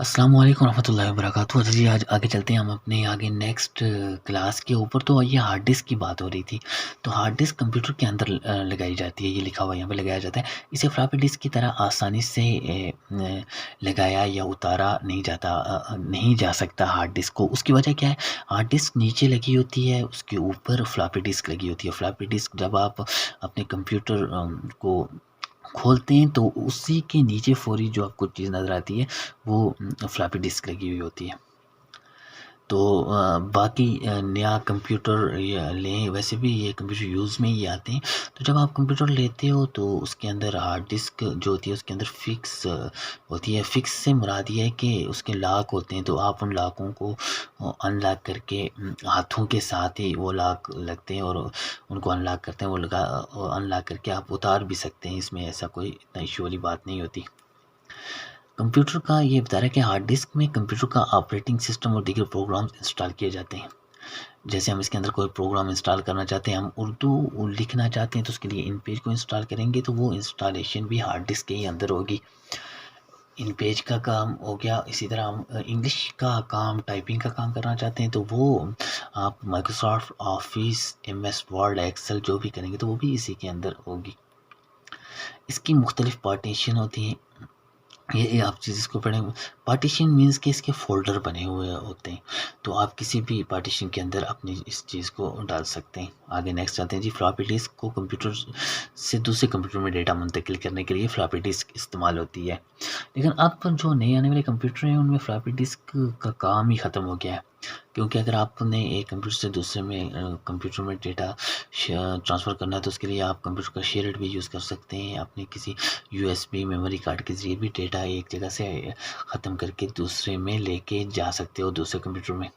السلام علیکم ورحمۃ اللہ وبرکاتہ۔ اچھا جی، آج آگے چلتے ہیں ہم اپنے آگے نیکسٹ کلاس کے اوپر۔ تو یہ ہارڈ ڈسک کی بات ہو رہی تھی۔ تو ہارڈ ڈسک کمپیوٹر کے اندر لگائی جاتی ہے، یہ لکھا ہوا یہاں پہ لگایا جاتا ہے۔ اسے فلاپی ڈسک کی طرح آسانی سے لگایا یا اتارا نہیں جا سکتا ہارڈ ڈسک کو۔ اس کی وجہ کیا ہے؟ ہارڈ ڈسک نیچے لگی ہوتی ہے، اس کے اوپر فلاپی ڈسک لگی ہوتی ہے۔ فلاپی ڈسک جب آپ اپنے کمپیوٹر کو کھولتے ہیں تو اسی کے نیچے فوری جو آپ کو چیز نظر آتی ہے وہ فلاپی ڈسک لگی ہوئی ہوتی ہے۔ تو باقی نیا کمپیوٹر لیں، ویسے بھی یہ کمپیوٹر یوز میں ہی آتے ہیں۔ تو جب آپ کمپیوٹر لیتے ہو تو اس کے اندر ہارڈ ڈسک جو ہوتی ہے اس کے اندر فکس ہوتی ہے۔ فکس سے مراد یہ ہے کہ اس کے لاک ہوتے ہیں، تو آپ ان لاکوں کو ان لاک کر کے ہاتھوں کے ساتھ ہی وہ لاک لگتے ہیں اور ان کو ان لاک کرتے ہیں۔ وہ ان لاک کر کے آپ اتار بھی سکتے ہیں، اس میں ایسا کوئی اتنا ایشو والی بات نہیں ہوتی۔ کمپیوٹر کا یہ بتا رہا ہے کہ ہارڈ ڈسک میں کمپیوٹر کا آپریٹنگ سسٹم اور دیگر پروگرامز انسٹال کیے جاتے ہیں۔ جیسے ہم اس کے اندر کوئی پروگرام انسٹال کرنا چاہتے ہیں، ہم اردو لکھنا چاہتے ہیں تو اس کے لیے ان پیج کو انسٹال کریں گے، تو وہ انسٹالیشن بھی ہارڈ ڈسک کے ہی اندر ہوگی۔ ان پیج کا کام ہو گیا۔ اسی طرح ہم انگلش کا کام، ٹائپنگ کا کام کرنا چاہتے ہیں تو وہ آپ Microsoft Office, M S Word, Excel جو بھی کریں گے تو وہ بھی اسی کے اندر ہوگی۔ اس کی مختلف پارٹیشن ہوتی ہیں، یہ آپ چیز اس کو پڑھیں۔ پارٹیشن مینس کہ اس کے فولڈر بنے ہوئے ہوتے ہیں، تو آپ کسی بھی پارٹیشن کے اندر اپنی اس چیز کو ڈال سکتے ہیں۔ آگے نیکسٹ چلتے ہیں جی۔ فلاپی ڈسک کو کمپیوٹر سے دوسرے کمپیوٹر میں ڈیٹا منتقل کرنے کے لیے فلاپی ڈسک استعمال ہوتی ہے۔ لیکن اب جو نئے آنے والے کمپیوٹر ہیں ان میں فلاپی ڈسک کا کام ہی ختم ہو گیا ہے، کیونکہ اگر آپ نے ایک کمپیوٹر سے دوسرے میں کمپیوٹر میں ڈیٹا ٹرانسفر کرنا ہے تو اس کے لیے آپ کمپیوٹر کا شیئرڈ بھی یوز کر سکتے ہیں۔ اپنے کسی U S B memory card کے ذریعے بھی ڈیٹا ایک جگہ سے ختم کر کے دوسرے میں لے کے جا سکتے ہو، دوسرے کمپیوٹر میں۔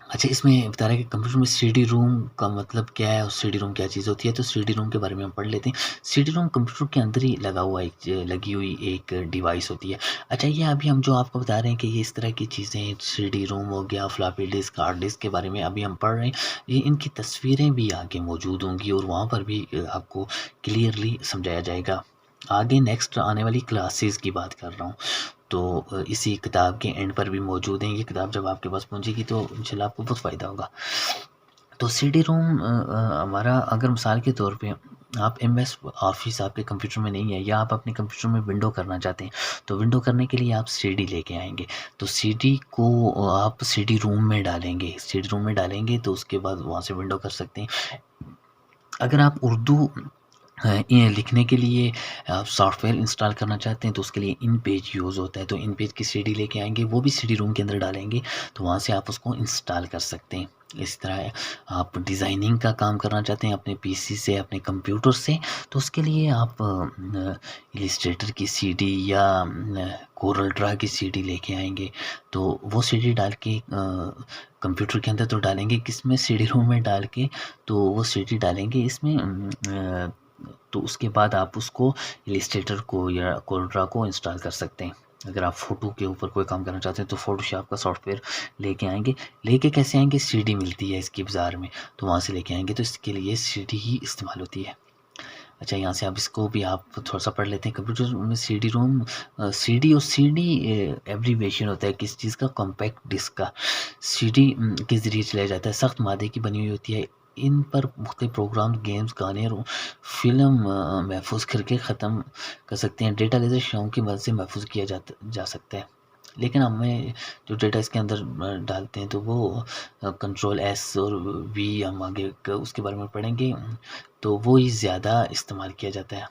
اچھا، اس میں بتا رہا ہے کہ کمپیوٹر میں سی ڈی روم کا مطلب کیا ہے اور سی ڈی روم کیا چیز ہوتی ہے۔ تو سی ڈی روم کے بارے میں ہم پڑھ لیتے ہیں۔ سی ڈی روم کمپیوٹر کے اندر ہی لگی ہوئی ایک ڈیوائس ہوتی ہے۔ اچھا، یہ ابھی ہم جو آپ کو بتا رہے ہیں کہ یہ اس طرح کی چیزیں، سی ڈی روم ہو گیا، فلاپی ڈسک، ہارڈ ڈسک کے بارے میں ابھی ہم پڑھ رہے ہیں، یہ ان کی تصویریں بھی آگے موجود ہوں گی اور وہاں پر بھی آپ کو کلیئرلی سمجھایا جائے گا۔ آگے نیکسٹ آنے والی کلاسز کی بات کر رہا ہوں، تو اسی کتاب کے اینڈ پر بھی موجود ہیں۔ یہ کتاب جب آپ کے پاس پہنچے گی تو انشاءاللہ آپ کو بہت فائدہ ہوگا۔ تو سی ڈی روم ہمارا، اگر مثال کے طور پہ آپ ایم ایس آفس آپ کے کمپیوٹر میں نہیں ہے یا آپ اپنے کمپیوٹر میں ونڈو کرنا چاہتے ہیں تو ونڈو کرنے کے لیے آپ سی ڈی لے کے آئیں گے، تو سی ڈی کو آپ سی ڈی روم میں ڈالیں گے۔ سی ڈی روم میں ڈالیں گے تو اس کے بعد وہاں سے ونڈو کر سکتے ہیں۔ اگر آپ اردو لکھنے کے لیے آپ سافٹ ویئر انسٹال کرنا چاہتے ہیں تو اس کے لیے ان پیج یوز ہوتا ہے، تو ان پیج کی سی ڈی لے کے آئیں گے، وہ بھی سی ڈی روم کے اندر ڈالیں گے تو وہاں سے آپ اس کو انسٹال کر سکتے ہیں۔ اس طرح آپ ڈیزائننگ کا کام کرنا چاہتے ہیں اپنے پی سی سے، اپنے کمپیوٹر سے، تو اس کے لیے آپ السٹریٹر کی سی ڈی یا کورل ڈرا کی سی ڈی لے کے آئیں گے، تو وہ سی ڈی ڈال کے کمپیوٹر کے اندر تو ڈالیں گے، کس میں؟ سی ڈی روم میں ڈال کے تو وہ سی ڈی ڈالیں گے اس میں، تو اس کے بعد آپ اس کو السٹریٹر کو یا کورل ڈرا کو انسٹال کر سکتے ہیں۔ اگر آپ فوٹو کے اوپر کوئی کام کرنا چاہتے ہیں تو فوٹو شاپ کا سافٹ ویئر لے کے آئیں گے۔ لے کے کیسے آئیں گے؟ سی ڈی ملتی ہے اس کی بازار میں، تو وہاں سے لے کے آئیں گے، تو اس کے لیے سی ڈی ہی استعمال ہوتی ہے۔ اچھا، یہاں سے آپ اس کو بھی آپ تھوڑا سا پڑھ لیتے ہیں۔ کمپیوٹر میں C D ROM, C D اور سی ڈی ایبریویشن ہوتا ہے کس چیز کا؟ کمپیکٹ ڈسک کا۔ سی ڈی کے ذریعے چلایا جاتا ہے، سخت مادے کی بنی ہوئی ہوتی ہے، ان پر مختلف پروگرام، گیمز، گانے اور فلم محفوظ کر کے ختم کر سکتے ہیں۔ ڈیٹا لیزر شاؤں کی مدد سے محفوظ کیا جا سکتا ہے، لیکن ہمیں جو ڈیٹا اس کے اندر ڈالتے ہیں تو وہ کنٹرول ایس اور وی، ہم آگے اس کے بارے میں پڑھیں گے، تو وہی زیادہ استعمال کیا جاتا ہے۔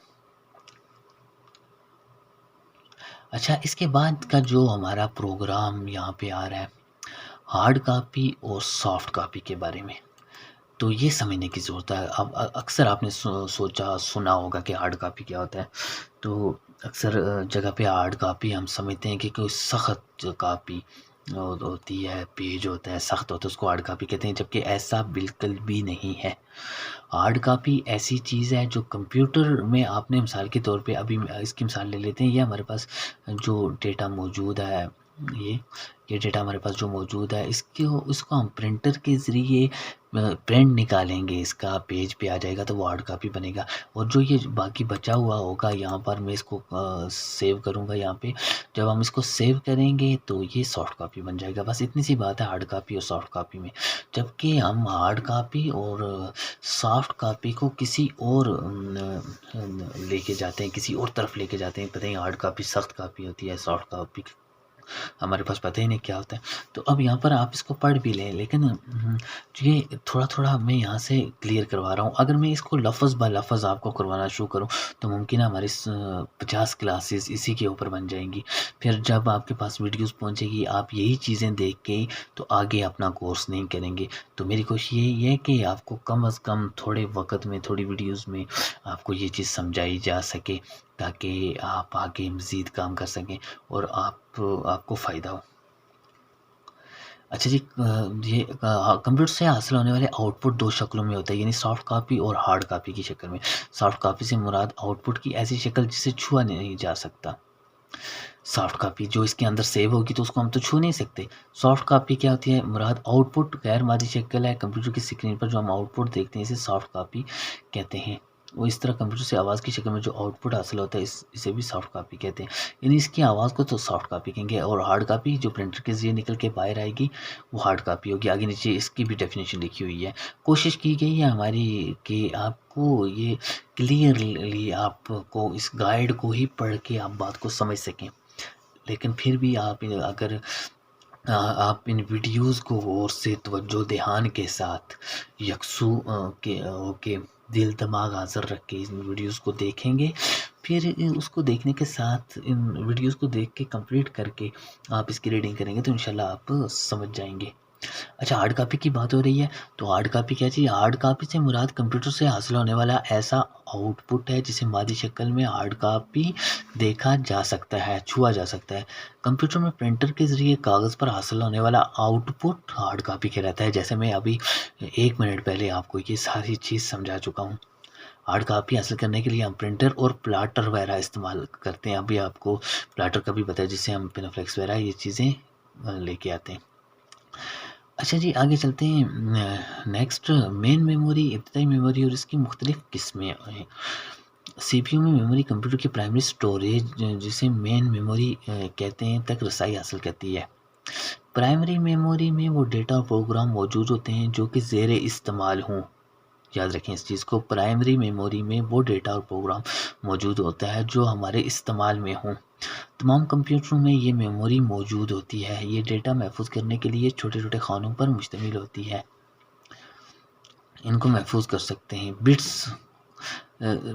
اچھا، اس کے بعد کا جو ہمارا پروگرام یہاں پہ آ رہا ہے، ہارڈ کاپی اور سافٹ کاپی کے بارے میں، تو یہ سمجھنے کی ضرورت ہے۔ اب اکثر آپ نے سنا ہوگا کہ ہارڈ کاپی کیا ہوتا ہے، تو اکثر جگہ پہ ہارڈ کاپی ہم سمجھتے ہیں کہ کوئی سخت کاپی ہوتی ہے، پیج ہوتا ہے، سخت ہوتا ہے، اس کو ہارڈ کاپی کہتے ہیں، جبکہ ایسا بالکل بھی نہیں ہے۔ ہارڈ کاپی ایسی چیز ہے جو کمپیوٹر میں آپ نے، مثال کے طور پہ ابھی اس کی مثال لے لیتے ہیں، یہ ہمارے پاس جو ڈیٹا موجود ہے، یہ ڈیٹا ہمارے پاس جو موجود ہے، اس کو ہم پرنٹر کے ذریعے پرنٹ نکالیں گے اس کا پیج پہ آ جائے گا تو وہ ہارڈ کاپی بنے گا، اور جو یہ باقی بچا ہوا ہوگا یہاں پر میں اس کو سیو کروں گا یہاں پہ، جب ہم اس کو سیو کریں گے تو یہ سافٹ کاپی بن جائے گا. بس اتنی سی بات ہے ہارڈ کاپی اور سافٹ کاپی میں. جبکہ ہم ہارڈ کاپی اور سافٹ کاپی کو کسی اور لے کے جاتے ہیں، کسی اور طرف لے کے جاتے ہیں، پتہ ہی ہارڈ کاپی سخت کاپی ہوتی ہے، سافٹ کاپی ہمارے پاس پتہ ہی نہیں کیا ہوتا ہے. تو اب یہاں پر آپ اس کو پڑھ بھی لیں، لیکن یہ تھوڑا تھوڑا میں یہاں سے کلیئر کروا رہا ہوں. اگر میں اس کو لفظ با لفظ آپ کو کروانا شروع کروں تو ممکن ہے ہماری 50 کلاسز اسی کے اوپر بن جائیں گی. پھر جب آپ کے پاس ویڈیوز پہنچے گی آپ یہی چیزیں دیکھ کے تو آگے اپنا کورس نہیں کریں گے. تو میری کوشش یہ ہے کہ آپ کو کم از کم تھوڑے وقت میں، تھوڑی ویڈیوز میں آپ کو یہ چیز سمجھائی جا سکے تاکہ آپ آگے مزید کام کر سکیں اور آپ کو فائدہ ہو. اچھا جی، یہ کمپیوٹر سے حاصل ہونے والے آؤٹ پٹ دو شکلوں میں ہوتا ہے، یعنی سافٹ کاپی اور ہارڈ کاپی کی شکل میں. سافٹ کاپی سے مراد آؤٹ پٹ کی ایسی شکل جسے چھوا نہیں جا سکتا. سافٹ کاپی جو اس کے اندر سیو ہوگی تو اس کو ہم تو چھو نہیں سکتے. سافٹ کاپی کیا ہوتی ہے؟ مراد آؤٹ پٹ غیر مادی شکل ہے، کمپیوٹر کی اسکرین پر جو ہم آؤٹ پٹ دیکھتے ہیں اسے سافٹ کاپی کہتے ہیں. وہ اس طرح کمپیوٹر سے آواز کی شکل میں جو آؤٹ پٹ حاصل ہوتا ہے اسے بھی سافٹ کاپی کہتے ہیں، یعنی اس کی آواز کو تو سافٹ کاپی کہیں گے. اور ہارڈ کاپی جو پرنٹر کے ذریعے نکل کے باہر آئے گی وہ ہارڈ کاپی ہوگی. آگے نیچے اس کی بھی ڈیفینیشن لکھی ہوئی ہے. کوشش کی گئی ہے ہماری کہ آپ کو یہ کلیئرلی آپ کو اس گائیڈ کو ہی پڑھ کے آپ بات کو سمجھ سکیں، لیکن پھر بھی آپ اگر آپ ان ویڈیوز کو غور سے توجہ دھیان کے ساتھ یکسو کے دل دماغ حاضر رکھ کے ان ویڈیوز کو دیکھیں گے، پھر اس کو دیکھنے کے ساتھ ان ویڈیوز کو دیکھ کے کمپلیٹ کر کے آپ اس کی ریڈنگ کریں گے تو انشاءاللہ آپ سمجھ جائیں گے. اچھا، ہارڈ کاپی کی بات ہو رہی ہے تو ہارڈ کاپی کیا چیز؟ ہارڈ کاپی سے مراد کمپیوٹر سے حاصل ہونے والا ایسا آؤٹ پٹ ہے جسے مادی شکل میں ہارڈ کاپی دیکھا جا سکتا ہے، چھوا جا سکتا ہے. کمپیوٹر میں پرنٹر کے ذریعے کاغذ پر حاصل ہونے والا آؤٹ پٹ ہارڈ کاپی کہلاتا ہے. جیسے میں ابھی 1 منٹ پہلے آپ کو یہ ساری چیز سمجھا چکا ہوں. ہارڈ کاپی حاصل کرنے کے لیے ہم پرنٹر اور پلاٹر وغیرہ استعمال کرتے ہیں. ابھی آپ کو پلاٹر کا بھی پتہ ہے جس سے ہم پینوفلیکس وغیرہ یہ چیزیں لے کے آتے ہیں. اچھا جی، آگے چلتے ہیں. نیکسٹ، مین میموری، ابتدائی میموری اور اس کی مختلف قسمیں ہیں. سی پی یو میں میموری کمپیوٹر کی پرائمری سٹوریج جسے مین میموری کہتے ہیں تک رسائی حاصل کرتی ہے. پرائمری میموری میں وہ ڈیٹا اور پروگرام موجود ہوتے ہیں جو کہ زیر استعمال ہوں. یاد رکھیں اس چیز کو، پرائمری میموری میں وہ ڈیٹا اور پروگرام موجود ہوتا ہے جو ہمارے استعمال میں ہوں. تمام کمپیوٹروں میں یہ میموری موجود ہوتی ہے. یہ ڈیٹا محفوظ کرنے کے لیے چھوٹے چھوٹے خانوں پر مشتمل ہوتی ہے. ان کو محفوظ کر سکتے ہیں. بٹس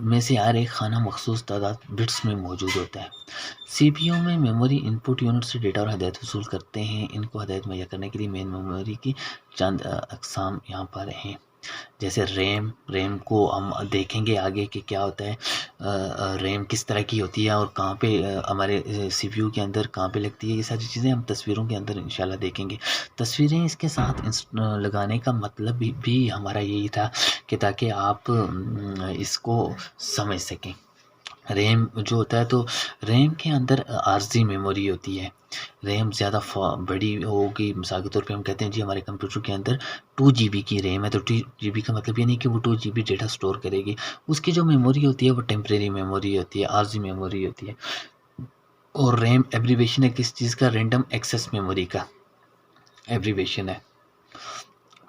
میں سے ہر ایک خانہ مخصوص تعداد بٹس میں موجود ہوتا ہے. سی پی یو میں میموری ان پٹ یونٹ سے ڈیٹا اور ہدایت وصول کرتے ہیں. ان کو ہدایت مہیا کرنے کے لیے مین میموری کی چند اقسام یہاں پر ہیں. جیسے ریم کو ہم دیکھیں گے آگے کہ کیا ہوتا ہے. ریم کس طرح کی ہوتی ہے اور کہاں پہ ہمارے سی پی یو کے اندر کہاں پہ لگتی ہے، یہ ساری چیزیں ہم تصویروں کے اندر انشاءاللہ دیکھیں گے. تصویریں اس کے ساتھ لگانے کا مطلب بھی ہمارا یہی تھا کہ تاکہ آپ اس کو سمجھ سکیں. ریم جو ہوتا ہے تو ریم کے اندر عارضی میموری ہوتی ہے. ریم زیادہ بڑی ہوگی، مثال کے طور پہ ہم کہتے ہیں جی ہمارے کمپیوٹر کے اندر 2 جی بی کی ریم ہے تو 2 جی بی کا مطلب یہ نہیں کہ وہ 2 جی بی ڈیٹا سٹور کرے گی. اس کی جو میموری ہوتی ہے وہ ٹیمپریری میموری ہوتی ہے، عارضی میموری ہوتی ہے. اور ریم ایبریویشن ہے کس چیز کا؟ رینڈم ایکسیس میموری کا ایبریویشن ہے.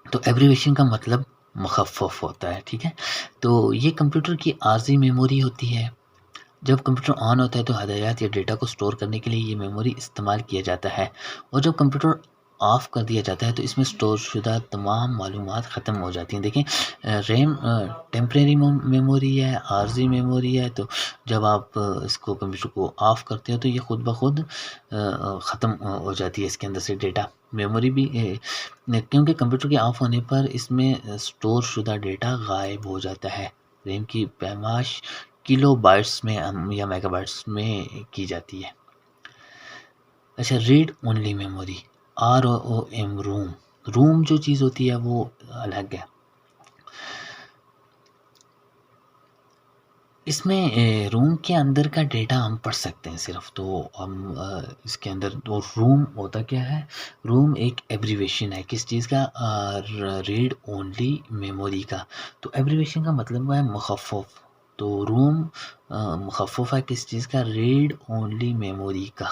تو ایبریویشن کا مطلب مخفف ہوتا ہے، ٹھیک ہے. تو یہ کمپیوٹر کی عارضی میموری ہوتی ہے. جب کمپیوٹر آن ہوتا ہے تو ہدایات یا ڈیٹا کو سٹور کرنے کے لیے یہ میموری استعمال کیا جاتا ہے، اور جب کمپیوٹر آف کر دیا جاتا ہے تو اس میں سٹور شدہ تمام معلومات ختم ہو جاتی ہیں. دیکھیں ریم ٹیمپریری میموری ہے، عارضی میموری ہے. تو جب آپ اس کو کمپیوٹر کو آف کرتے ہو تو یہ خود بخود ختم ہو جاتی ہے اس کے اندر سے ڈیٹا. میموری بھی کیونکہ کمپیوٹر کے آف ہونے پر اس میں سٹور شدہ ڈیٹا غائب ہو جاتا ہے. ریم کی پیمائش کلو بائٹس میں یا میگا بائٹس میں کی جاتی ہے. اچھا، ریڈ اونلی میموری، ROM، روم جو چیز ہوتی ہے وہ الگ ہے. اس میں روم کے اندر کا ڈیٹا ہم پڑھ سکتے ہیں صرف، تو ہم اس کے اندر تو روم ہوتا کیا ہے، روم ایک ایبریویشن ہے کس چیز کا، ریڈ اونلی میموری کا، تو ایبریویشن کا مطلب ہے مخفف، تو روم مخفف ہے کس چیز کا، ریڈ اونلی میموری کا،